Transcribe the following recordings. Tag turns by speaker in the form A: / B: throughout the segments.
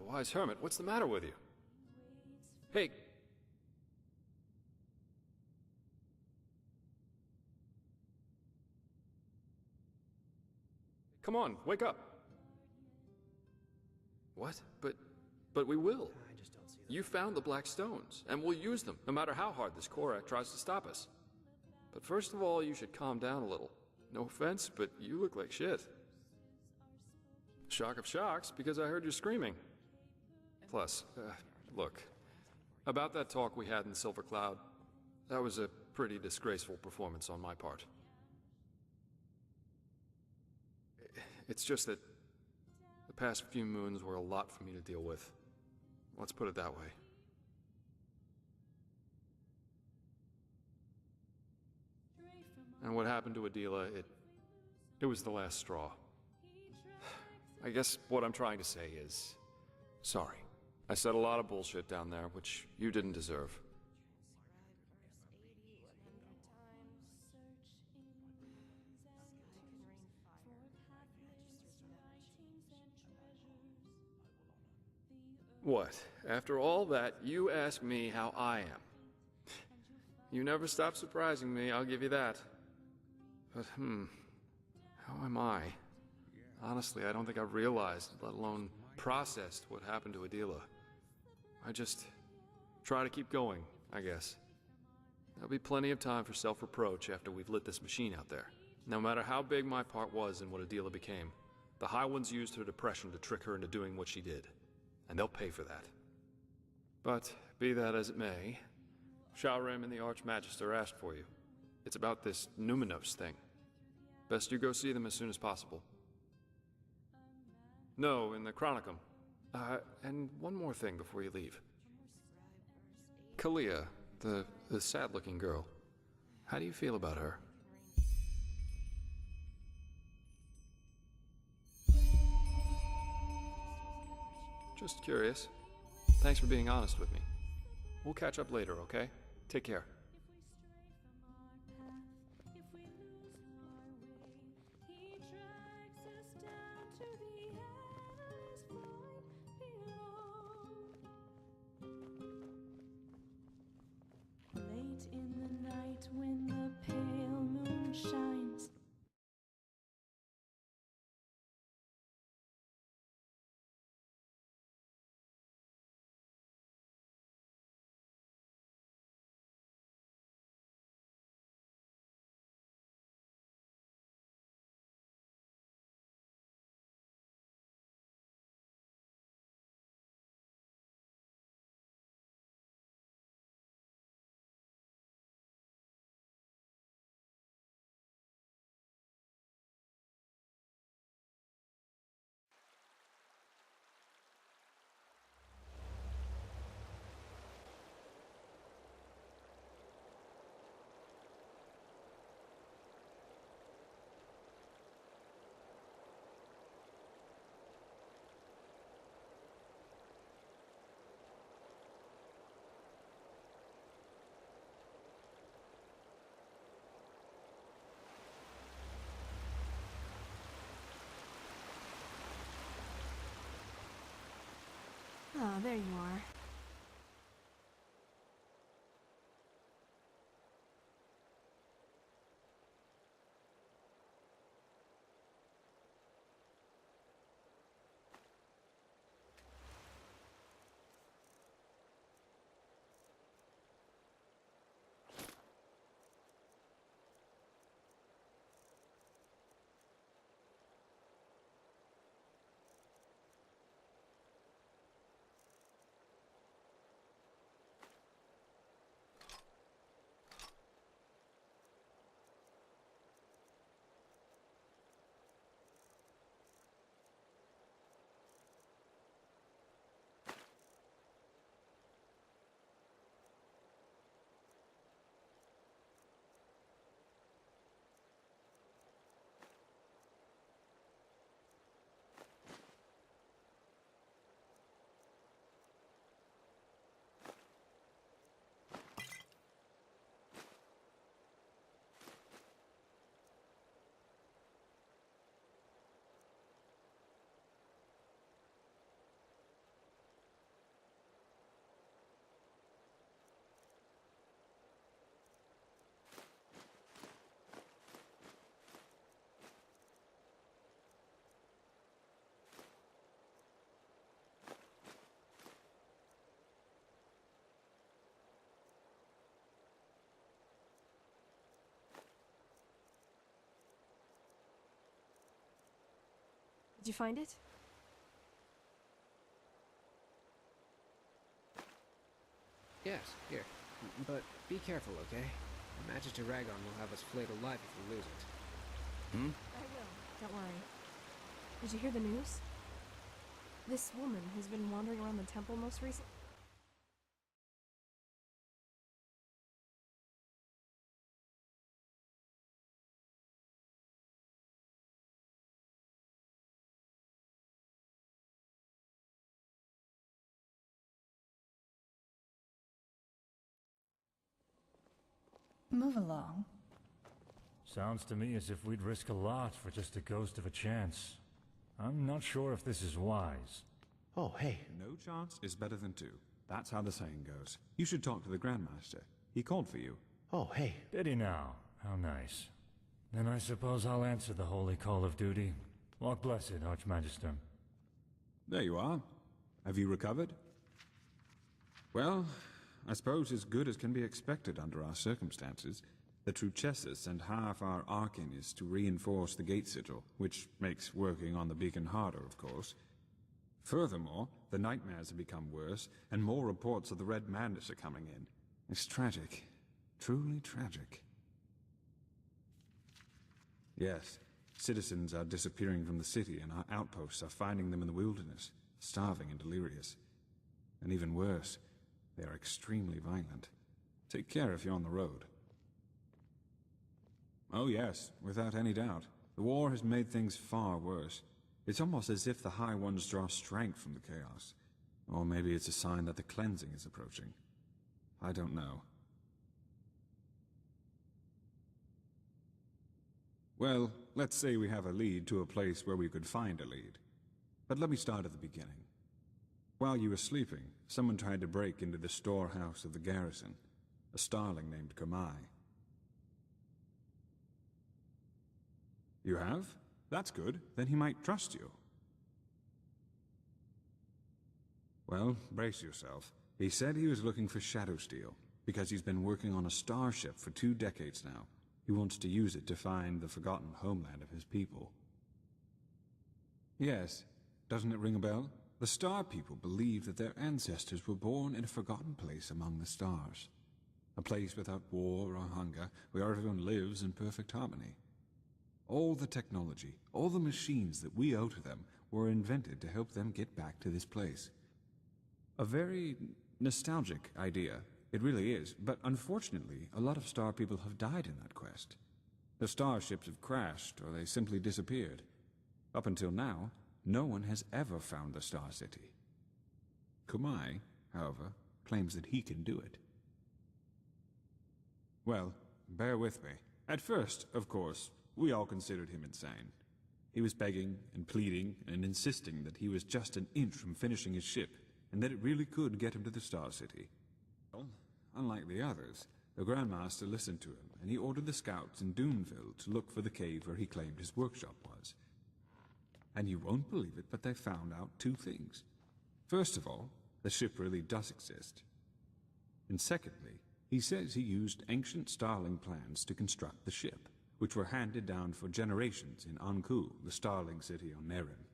A: wise hermit, what's the matter with you? Hey! Come on, wake up! What? But we will. You found the black stones, and we'll use them, no matter how hard this Korak tries to stop us. But first of all, you should calm down a little. No offense, but you look like shit. Shock of shocks, because I heard you screaming. Plus, look, about that talk we had in the Silver Cloud, that was a pretty disgraceful performance on my part. It's just that the past few moons were a lot for me to deal with. Let's put it that way. And what happened to Adela, it was the last straw. I guess what I'm trying to say is, sorry. I said a lot of bullshit down there, which you didn't deserve. What? After all that, you ask me how I am. You never stop surprising me, I'll give you that. But, how am I? Honestly, I don't think I've realized, let alone processed, what happened to Adela. I just try to keep going, I guess. There'll be plenty of time for self-reproach after we've lit this machine out there. No matter how big my part was in what Adela became, the High Ones used her depression to trick her into doing what she did. And they'll pay for that. But, be that as it may, Shalrim and the Archmagister asked for you. It's about this Numinos thing. Best you go see them as soon as possible. No, in the Chronicum. And one more thing before you leave. Kalia, the sad-looking girl. How do you feel about her? Just curious. Thanks for being honest with me. We'll catch up later, okay? Take care.
B: Late in the night when the pale moon shines. Oh, there you are.
C: Did you find it?
D: Yes, here. But be careful, okay? Magister Ragon will have us flayed alive if we lose it.
C: I will. Don't worry. Did you hear the news? This woman who's been wandering around the temple most recently.
E: Move along.
F: Sounds to me as if we'd risk a lot for just a ghost of a chance. I'm not sure if this is wise.
G: Oh, hey.
H: No chance is better than two. That's how the saying goes. You should talk to the Grandmaster. He called for you.
G: Oh, hey.
F: Did he now? How nice. Then I suppose I'll answer the holy call of duty. Walk blessed, Archmagister.
H: There you are. Have you recovered? Well, I suppose as good as can be expected under our circumstances. The Truchessus sent half our Arcanists to reinforce the gate sigil, which makes working on the beacon harder, of course. Furthermore, the nightmares have become worse, and more reports of the Red Madness are coming in. It's tragic. Truly tragic. Yes, citizens are disappearing from the city, and our outposts are finding them in the wilderness, starving and delirious. And even worse, they are extremely violent. Take care if you're on the road. Oh yes, without any doubt. The war has made things far worse. It's almost as if the High Ones draw strength from the chaos. Or maybe it's a sign that the cleansing is approaching. I don't know. Well, let's say we have a lead to a place where we could find a lead. But let me start at the beginning. While you were sleeping, someone tried to break into the storehouse of the garrison. A starling named Kamai. You have? That's good. Then he might trust you. Well, brace yourself. He said he was looking for Shadow Steel, because he's been working on a starship for 2 decades now. He wants to use it to find the forgotten homeland of his people. Yes. Doesn't it ring a bell? The Star People believe that their ancestors were born in a forgotten place among the stars. A place without war or hunger, where everyone lives in perfect harmony. All the technology, all the machines that we owe to them were invented to help them get back to this place. A very nostalgic idea. It really is, but unfortunately, a lot of Star People have died in that quest. The starships have crashed, or they simply disappeared. Up until now, no one has ever found the Star City. Kumai, however, claims that he can do it. Well, bear with me. At first, of course, we all considered him insane. He was begging and pleading and insisting that he was just an inch from finishing his ship, and that it really could get him to the Star City. Well, unlike the others, the Grandmaster listened to him, and he ordered the scouts in Doomville to look for the cave where he claimed his workshop was. And you won't believe it, but they found out 2 things. First of all, the ship really does exist. And secondly, he says he used ancient Starling plans to construct the ship, which were handed down for generations in Anku, the Starling city on Nerim.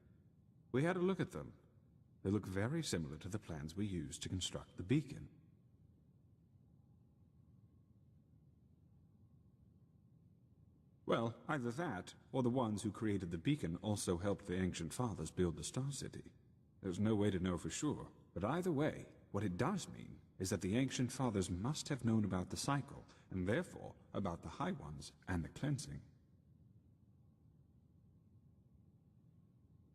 H: We had a look at them. They look very similar to the plans we used to construct the beacon. Well, either that, or the ones who created the beacon also helped the Ancient Fathers build the Star City. There's no way to know for sure, but either way, what it does mean is that the Ancient Fathers must have known about the cycle, and therefore about the High Ones and the cleansing.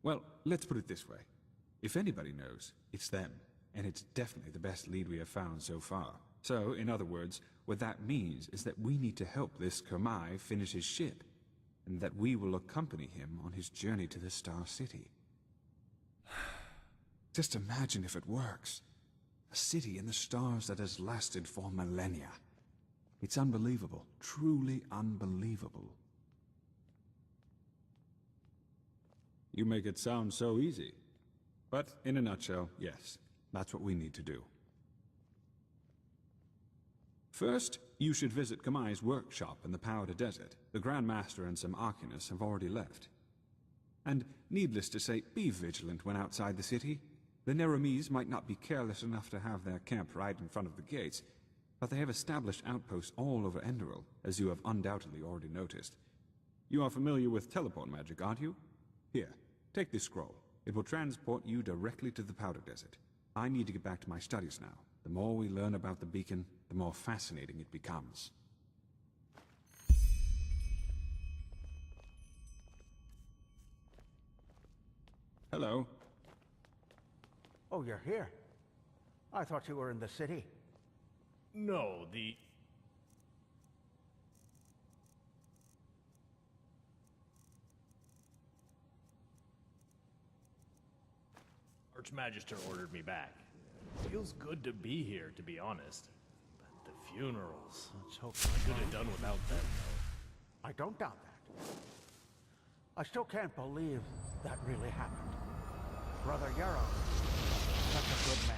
H: Well, let's put it this way. If anybody knows, it's them, and it's definitely the best lead we have found so far. So, in other words, what that means is that we need to help this Kamai finish his ship, and that we will accompany him on his journey to the Star City. Just imagine if it works. A city in the stars that has lasted for millennia. It's unbelievable, truly unbelievable. You make it sound so easy. But in a nutshell, yes, that's what we need to do. First, you should visit Kamai's workshop in the Powder Desert. The Grand Master and some Arcanists have already left. And needless to say, be vigilant when outside the city. The Neramis might not be careless enough to have their camp right in front of the gates, but they have established outposts all over Enderal, as you have undoubtedly already noticed. You are familiar with teleport magic, aren't you? Here, take this scroll. It will transport you directly to the Powder Desert. I need to get back to my studies now. The more we learn about the beacon, the more fascinating it becomes. Hello.
G: Oh, you're here. I thought you were in the city.
I: No, the... Archmagister ordered me back. Feels good to be here, to be honest. But the funerals... Let's hope I could have done without them, though.
G: I don't doubt that. I still can't believe that really happened. Brother Yarrow, such a good man.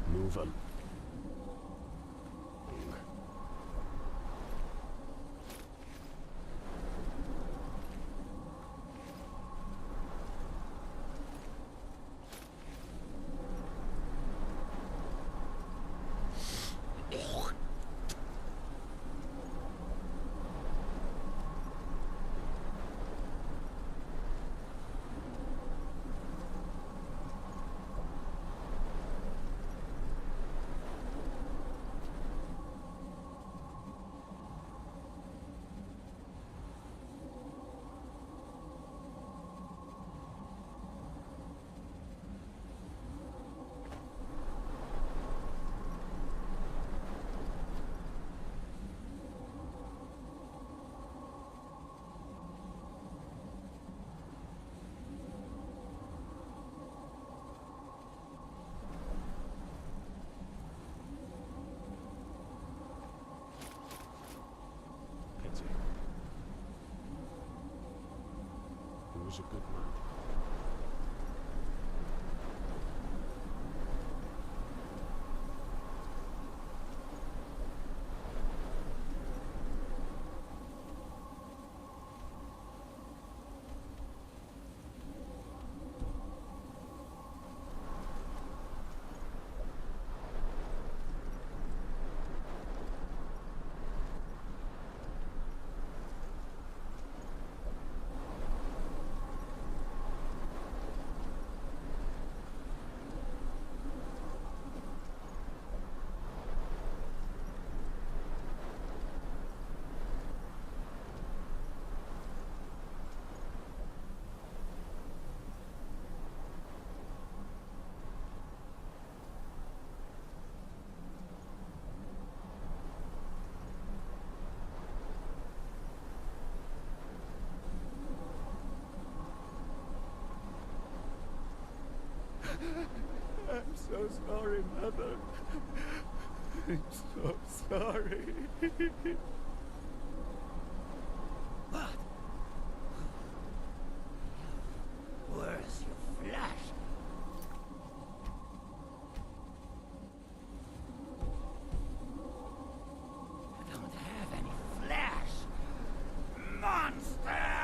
I: Move 'em. He was a good man.
G: I'm so sorry, Mother. I'm so sorry.
J: What? Where's your flash? I don't have any flash. Monster!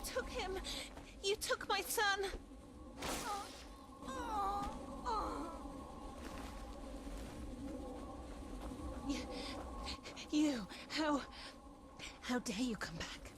B: took him. You took my son. You, how dare you come back?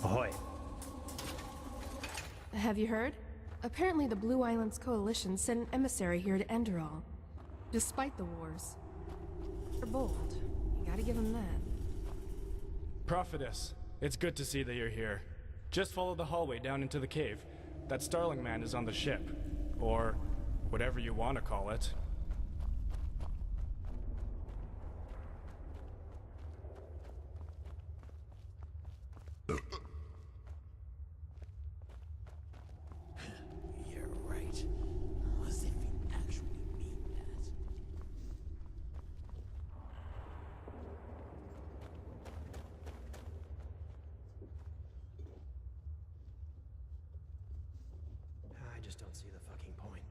I: Ahoy.
C: Have you heard? Apparently the Blue Islands Coalition sent an emissary here to Enderal. Despite the wars. They're bold. You gotta give them that.
K: Prophetess, it's good to see that you're here. Just follow the hallway down into the cave. That Starling man is on the ship. Or whatever you want to call it.
J: You're right. As if you actually mean that.
I: I just don't see the fucking point.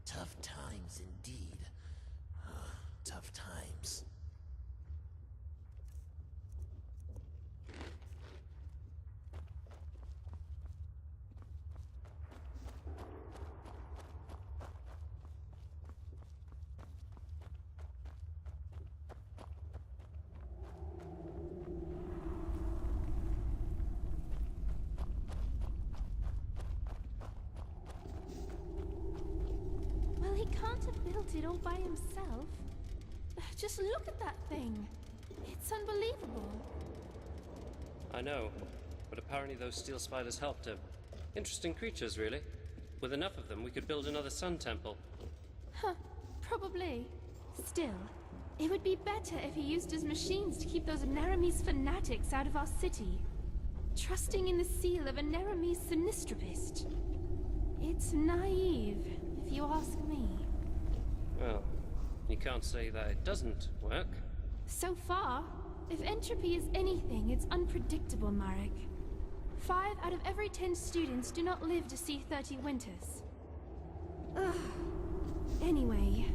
J: Tough times indeed. Tough times.
C: Well, he can't have built it all by himself. Just look at that thing. It's unbelievable.
L: I know, but apparently those steel spiders helped him. Interesting creatures, really. With enough of them, we could build another sun temple.
C: Huh, probably. Still, it would be better if he used his machines to keep those Naramese fanatics out of our city. Trusting in the seal of a Naramese sinistropist. It's naive, if you ask me.
L: Well, you can't say that it doesn't work.
C: So far, if entropy is anything, it's unpredictable, Marek. 5 out of every 10 students do not live to see 30 winters. Ugh. Anyway,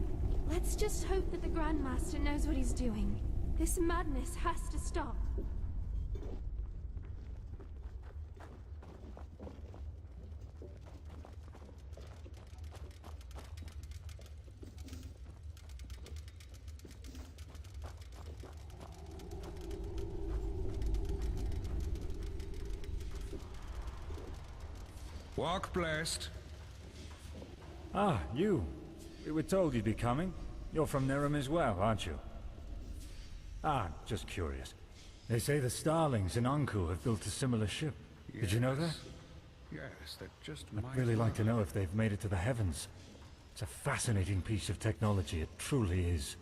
C: let's just hope that the Grandmaster knows what he's doing. This madness has to stop.
M: Walk blessed.
F: Ah, you. We were told you'd be coming. You're from Nerum as well, aren't you? Ah, just curious. They say the Starlings in Anku have built a similar ship. Did you know that?
M: Yes, that just
F: I'd
M: might
F: really like to know if they've made it to the heavens. It's a fascinating piece of technology, it truly is.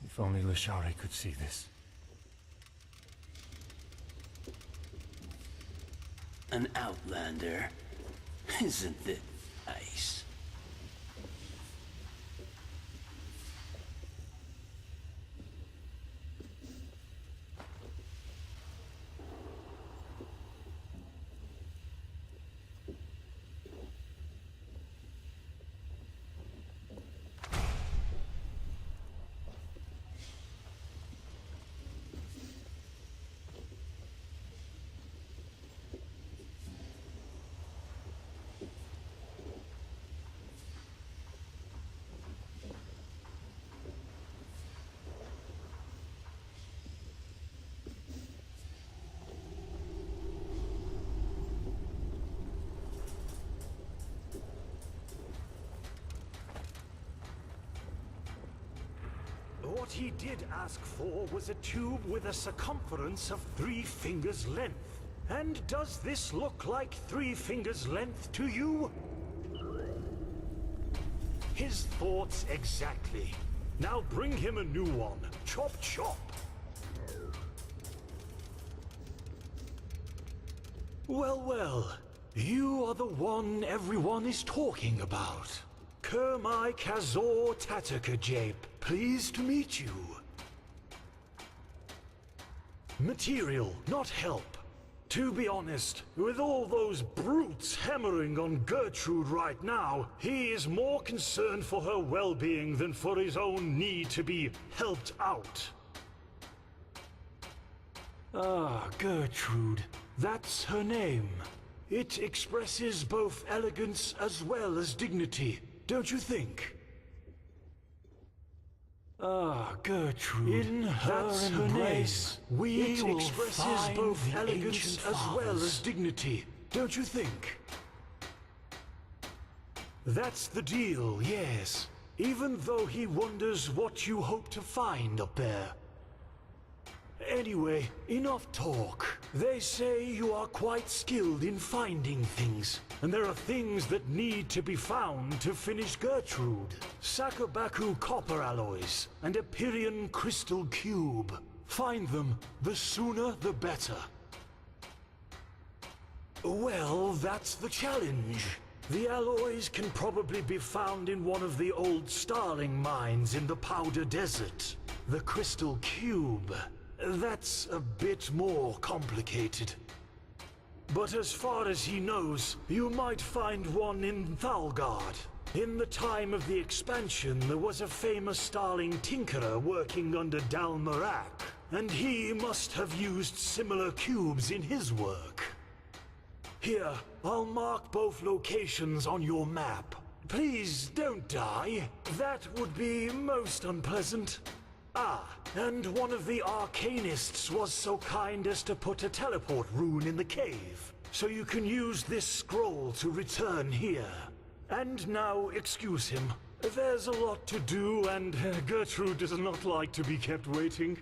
F: If only Lashari could see this.
J: An outlander. Isn't it nice?
N: What he did ask for was a tube with a circumference of 3 fingers' length. And does this look like 3 fingers' length to you? His thoughts exactly. Now bring him a new one. Chop chop. Well, well. You are the one everyone is talking about. Kermai Kazor Tatakajape. Pleased to meet you. Material, not help. To be honest, with all those brutes hammering on Gertrude right now, he is more concerned for her well-being than for his own need to be helped out. Ah, Gertrude. That's her name. It expresses both elegance as well as dignity, don't you think? Ah, Gertrude. In her embrace, it expresses both elegance as well as dignity, don't you think? That's the deal, yes. Even though he wonders what you hope to find up there. Anyway, enough talk. They say you are quite skilled in finding things, and there are things that need to be found to finish Gertrude. Sakabaku copper alloys and a Pyrian crystal cube. Find them, the sooner the better. Well, that's the challenge. The alloys can probably be found in one of the old Starling mines in the Powder Desert. The crystal cube. That's a bit more complicated. But as far as he knows, you might find one in Thalgard. In the time of the expansion, there was a famous Starling tinkerer working under Dalmarak, and he must have used similar cubes in his work. Here, I'll mark both locations on your map. Please don't die. That would be most unpleasant. Ah, and one of the Arcanists was so kind as to put a teleport rune in the cave, so you can use this scroll to return here. And now, excuse him. There's a lot to do, and Gertrude does not like to be kept waiting.